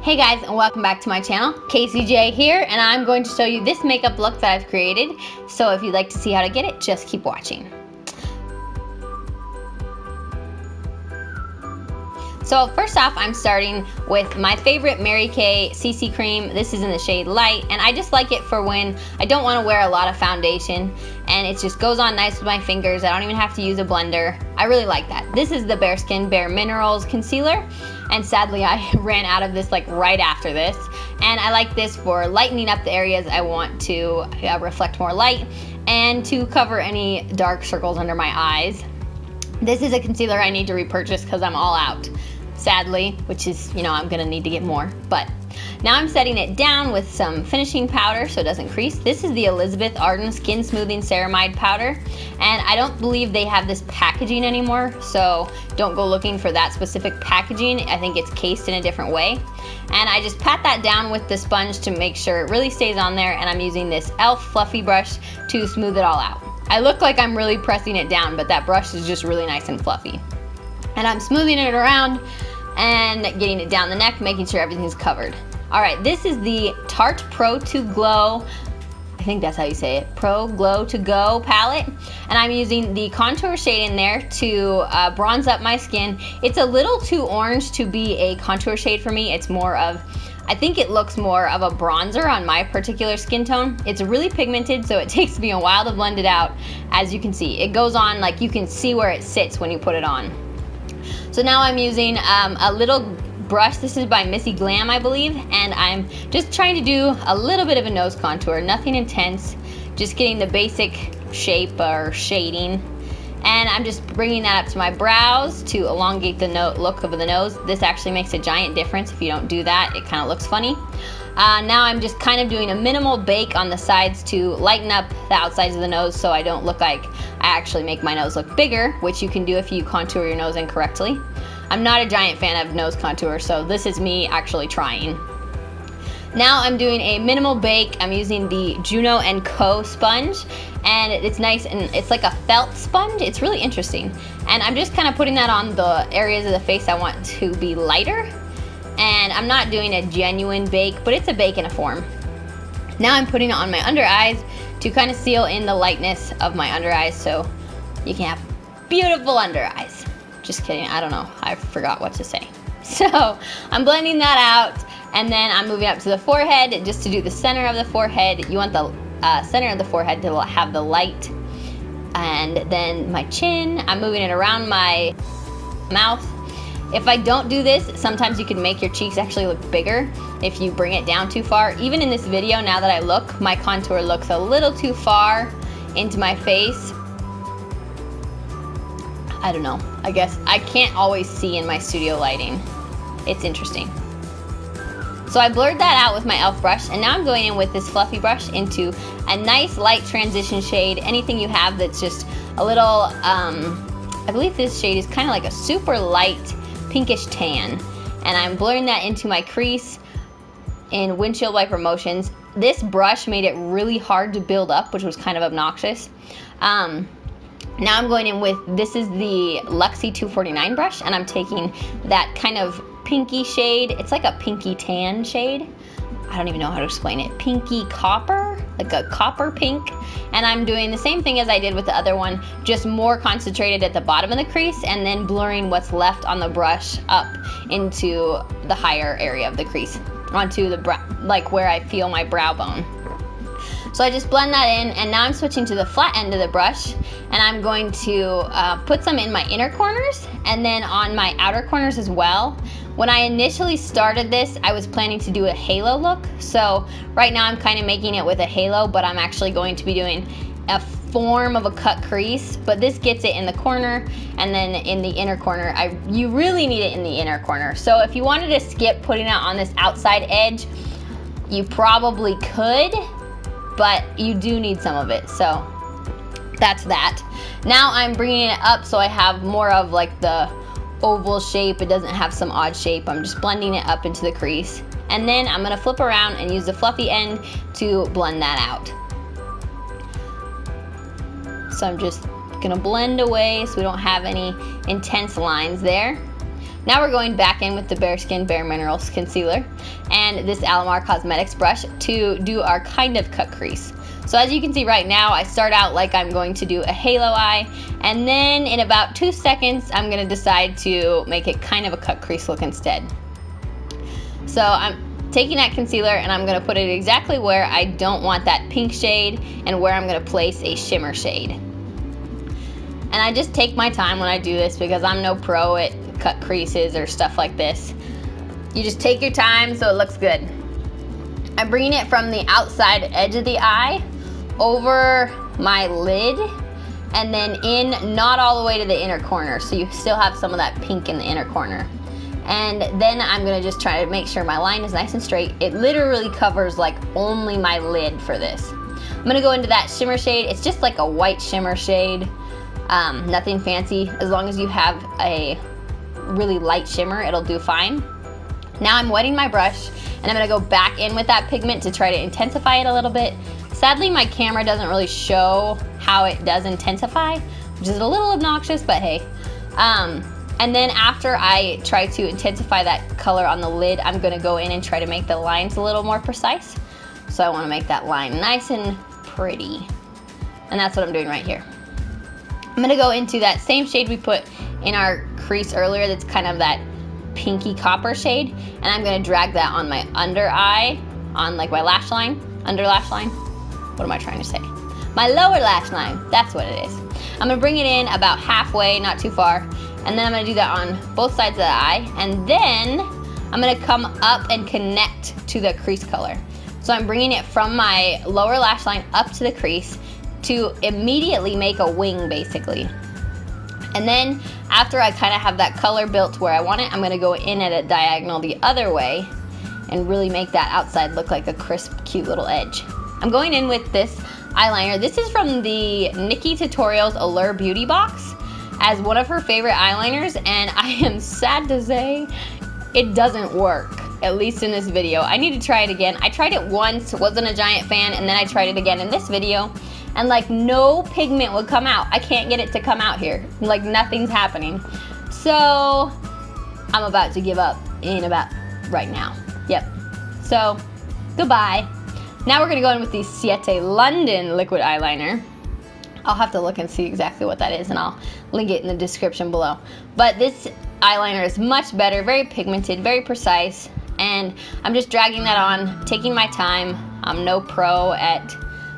Hey guys, and welcome back to my channel. KCJ here, and I'm going to show you this makeup look that I've created. So if you'd like to see how to get it, just keep watching. So first off, I'm starting with my favorite Mary Kay CC cream. This is in the shade Light, and I just like it for when I don't want to wear a lot of foundation, and it just goes on nice with my fingers. I don't even have to use a blender. I really like that. This is the Bare Skin Bare Minerals Concealer, and sadly I ran out of this like right after this. And I like this for lightening up the areas I want to reflect more light and to cover any dark circles under my eyes. This is a concealer I need to repurchase because I'm all out, sadly, which is, you know, I'm gonna need to get more. But now I'm setting it down with some finishing powder so it doesn't crease. This is the Elizabeth Arden Skin Smoothing Ceramide Powder, and I don't believe they have this packaging anymore, so don't go looking for that specific packaging. I think it's cased in a different way. And I just pat that down with the sponge to make sure it really stays on there, and I'm using this e.l.f. fluffy brush to smooth it all out. I look like I'm really pressing it down, but that brush is just really nice and fluffy. And I'm smoothing it around and getting it down the neck, making sure everything's covered. All right, this is the Tarte Pro to Glow, I think that's how you say it, Pro Glow to Go palette. And I'm using the contour shade in there to bronze up my skin. It's a little too orange to be a contour shade for me. It's more of, I think it looks more of a bronzer on my particular skin tone. It's really pigmented, so it takes me a while to blend it out. As you can see, it goes on, like you can see where it sits when you put it on. So now I'm using a little brush. This is by Missy Glam, I believe, and I'm just trying to do a little bit of a nose contour, nothing intense, just getting the basic shape or shading. And I'm just bringing that up to my brows to elongate the look of the nose. This actually makes a giant difference. If you don't do that, it kind of looks funny. Now I'm just kind of doing a minimal bake on the sides to lighten up the outsides of the nose so I don't look like I actually make my nose look bigger, which you can do if you contour your nose incorrectly. I'm not a giant fan of nose contour, so this is me actually trying. Now I'm doing a minimal bake. I'm using the Juno & Co sponge, and it's nice, and it's like a felt sponge. It's really interesting. And I'm just kind of putting that on the areas of the face I want to be lighter. And I'm not doing a genuine bake, but it's a bake in a form. Now I'm putting it on my under eyes to kind of seal in the lightness of my under eyes so you can have beautiful under eyes. Just kidding, I don't know, I forgot what to say. So I'm blending that out, and then I'm moving up to the forehead just to do the center of the forehead. You want the center of the forehead to have the light. And then my chin, I'm moving it around my mouth. If I don't do this, sometimes you can make your cheeks actually look bigger if you bring it down too far. Even in this video, now that I look, my contour looks a little too far into my face. I don't know, I guess I can't always see in my studio lighting. It's interesting. So I blurred that out with my e.l.f. brush, and now I'm going in with this fluffy brush into a nice light transition shade. Anything you have that's just a little, I believe this shade is kind of like a super light pinkish tan. And I'm blurring that into my crease in windshield wiper motions. This brush made it really hard to build up, which was kind of obnoxious. Now I'm going in with, this is the Luxie 249 brush, and I'm taking that kind of pinky shade. It's like a pinky tan shade. I don't even know how to explain it. Pinky copper, like a copper pink. And I'm doing the same thing as I did with the other one, just more concentrated at the bottom of the crease, and then blurring what's left on the brush up into the higher area of the crease, onto the brow, like where I feel my brow bone. So I just blend that in, and now I'm switching to the flat end of the brush, and I'm going to put some in my inner corners and then on my outer corners as well. When I initially started this, I was planning to do a halo look. So right now I'm kind of making it with a halo, but I'm actually going to be doing a form of a cut crease, but this gets it in the corner, and then in the inner corner, you really need it in the inner corner. So if you wanted to skip putting it on this outside edge, you probably could, but you do need some of it, so that's that. Now I'm bringing it up so I have more of like the oval shape. It doesn't have some odd shape. I'm just blending it up into the crease. And then I'm gonna flip around and use the fluffy end to blend that out. So I'm just gonna blend away so we don't have any intense lines there. Now we're going back in with the Bearskin Bare Minerals Concealer and this Alamar Cosmetics brush to do our kind of cut crease. So as you can see right now, I start out like I'm going to do a halo eye, and then in about 2 seconds, I'm gonna decide to make it kind of a cut crease look instead. So I'm taking that concealer and I'm gonna put it exactly where I don't want that pink shade and where I'm gonna place a shimmer shade. And I just take my time when I do this because I'm no pro at cut creases or stuff like this. You just take your time so it looks good. I'm bringing it from the outside edge of the eye over my lid and then in, not all the way to the inner corner, so you still have some of that pink in the inner corner. And then I'm gonna just try to make sure my line is nice and straight. It literally covers like only my lid for this. I'm gonna go into that shimmer shade. It's just like a white shimmer shade, nothing fancy. As long as you have a really light shimmer, it'll do fine. Now I'm wetting my brush and I'm gonna go back in with that pigment to try to intensify it a little bit. Sadly, my camera doesn't really show how it does intensify, which is a little obnoxious, but hey. And then after I try to intensify that color on the lid, I'm gonna go in and try to make the lines a little more precise. So I wanna make that line nice and pretty. And that's what I'm doing right here. I'm gonna go into that same shade we put in our crease earlier, that's kind of that pinky copper shade, and I'm gonna drag that on my under eye, on like my lash line, under lash line. What am I trying to say? My lower lash line, that's what it is. I'm gonna bring it in about halfway, not too far, and then I'm gonna do that on both sides of the eye, and then I'm gonna come up and connect to the crease color. So I'm bringing it from my lower lash line up to the crease to immediately make a wing, basically. And then after I kind of have that color built where I want it, I'm gonna go in at a diagonal the other way and really make that outside look like a crisp, cute little edge. I'm going in with this eyeliner. This is from the Nikki Tutorials Allure Beauty Box as one of her favorite eyeliners, and I am sad to say it doesn't work, at least in this video. I need to try it again. I tried it once, wasn't a giant fan, and then I tried it again in this video, and like no pigment would come out. I can't get it to come out here. Like nothing's happening. So I'm about to give up in about right now. Yep. So goodbye. Now we're gonna go in with the Siete London liquid eyeliner. I'll have to look and see exactly what that is, and I'll link it in the description below. But this eyeliner is much better, very pigmented, very precise, and I'm just dragging that on, taking my time. I'm no pro at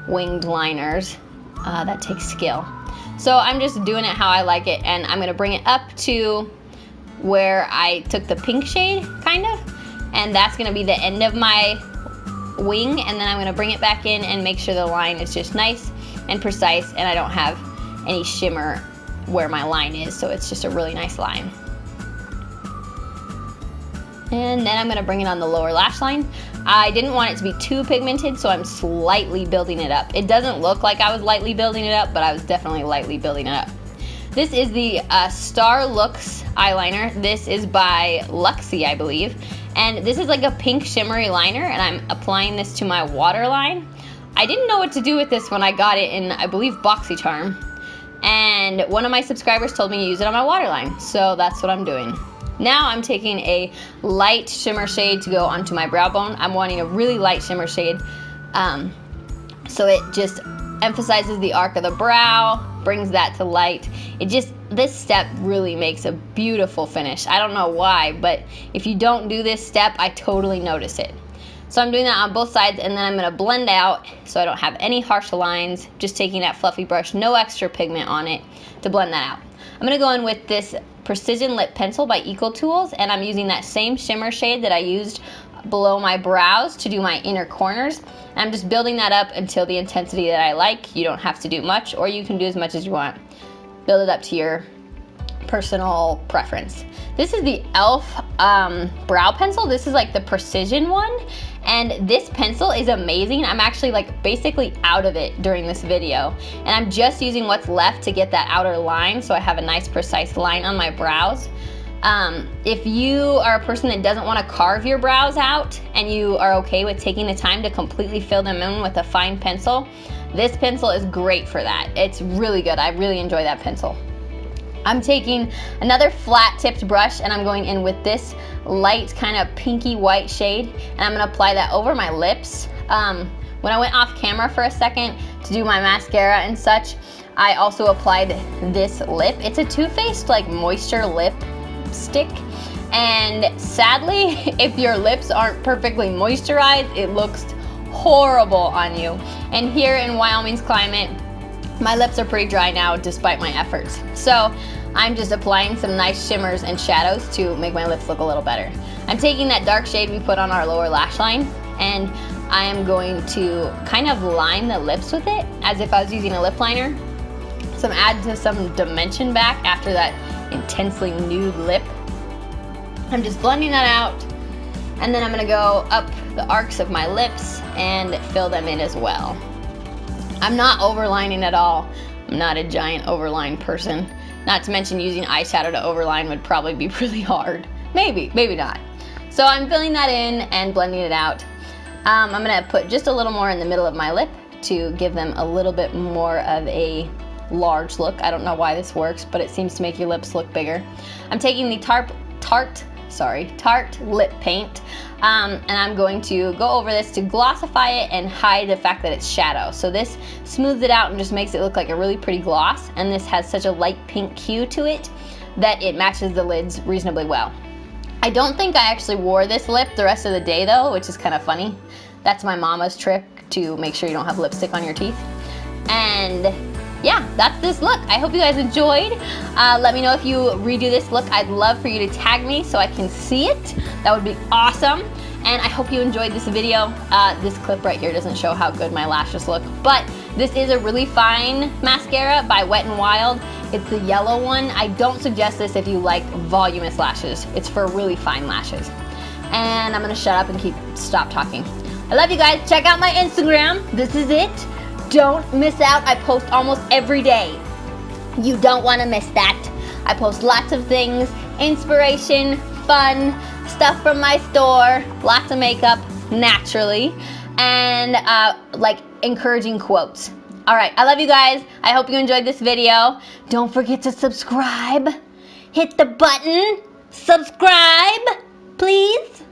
winged liners. That takes skill. So I'm just doing it how I like it, and I'm gonna bring it up to where I took the pink shade, kind of, and that's gonna be the end of my wing, and then I'm gonna bring it back in and make sure the line is just nice and precise, and I don't have any shimmer where my line is, so it's just a really nice line. And then I'm gonna bring it on the lower lash line. I didn't want it to be too pigmented, so I'm slightly building it up. It doesn't look like I was lightly building it up, but I was definitely lightly building it up. This is the Star Looks eyeliner. This is by Luxie, I believe. And this is like a pink shimmery liner, and I'm applying this to my waterline. I didn't know what to do with this when I got it in, I believe, BoxyCharm. And one of my subscribers told me to use it on my waterline, so that's what I'm doing. Now I'm taking a light shimmer shade to go onto my brow bone. I'm wanting a really light shimmer shade, so it just emphasizes the arc of the brow, brings that to light. This step really makes a beautiful finish. I don't know why, but if you don't do this step, I totally notice it. So I'm doing that on both sides, and then I'm gonna blend out so I don't have any harsh lines, just taking that fluffy brush, no extra pigment on it, to blend that out. I'm gonna go in with this Precision Lip Pencil by Eco Tools, and I'm using that same shimmer shade that I used below my brows to do my inner corners. And I'm just building that up until the intensity that I like. You don't have to do much, or you can do as much as you want. Build it up to your personal preference. This is the e.l.f. brow pencil. This is like the precision one, and this pencil is amazing. I'm actually like basically out of it during this video, and I'm just using what's left to get that outer line so I have a nice precise line on my brows. If you are a person that doesn't want to carve your brows out and you are okay with taking the time to completely fill them in with a fine pencil, this pencil is great for that. It's really good. I really enjoy that pencil. I'm taking another flat tipped brush and I'm going in with this light kind of pinky white shade, and I'm gonna apply that over my lips. When I went off camera for a second to do my mascara and such, I also applied this lip. It's a Too Faced like moisture lip stick, and sadly, if your lips aren't perfectly moisturized, it looks horrible on you. And here in Wyoming's climate, my lips are pretty dry now despite my efforts. So I'm just applying some nice shimmers and shadows to make my lips look a little better. I'm taking that dark shade we put on our lower lash line, and I am going to kind of line the lips with it as if I was using a lip liner. So add to some dimension back after that intensely nude lip. I'm just blending that out, and then I'm gonna go up the arcs of my lips and fill them in as well. I'm not overlining at all. I'm not a giant overline person. Not to mention using eyeshadow to overline would probably be really hard. Maybe, maybe not. So I'm filling that in and blending it out. I'm gonna put just a little more in the middle of my lip to give them a little bit more of a large look. I don't know why this works, but it seems to make your lips look bigger. I'm taking the Tarte lip paint, and I'm going to go over this to glossify it and hide the fact that it's shadow. So this smooths it out and just makes it look like a really pretty gloss, and this has such a light pink hue to it that it matches the lids reasonably well. I don't think I actually wore this lip the rest of the day though, which is kind of funny. That's my mama's trick to make sure you don't have lipstick on your teeth. And yeah, that's this look. I hope you guys enjoyed. Let me know if you redo this look. I'd love for you to tag me so I can see it. That would be awesome. And I hope you enjoyed this video. This clip right here doesn't show how good my lashes look, but this is a really fine mascara by Wet n Wild. It's the yellow one. I don't suggest this if you like voluminous lashes. It's for really fine lashes. And I'm gonna shut up and stop talking. I love you guys. Check out my Instagram. This is it. Don't miss out. I post almost every day. You don't want to miss that. I post lots of things, inspiration, fun, stuff from my store, lots of makeup, naturally, and like encouraging quotes. All right, I love you guys. I hope you enjoyed this video. Don't forget to subscribe. Hit the button. Subscribe, please.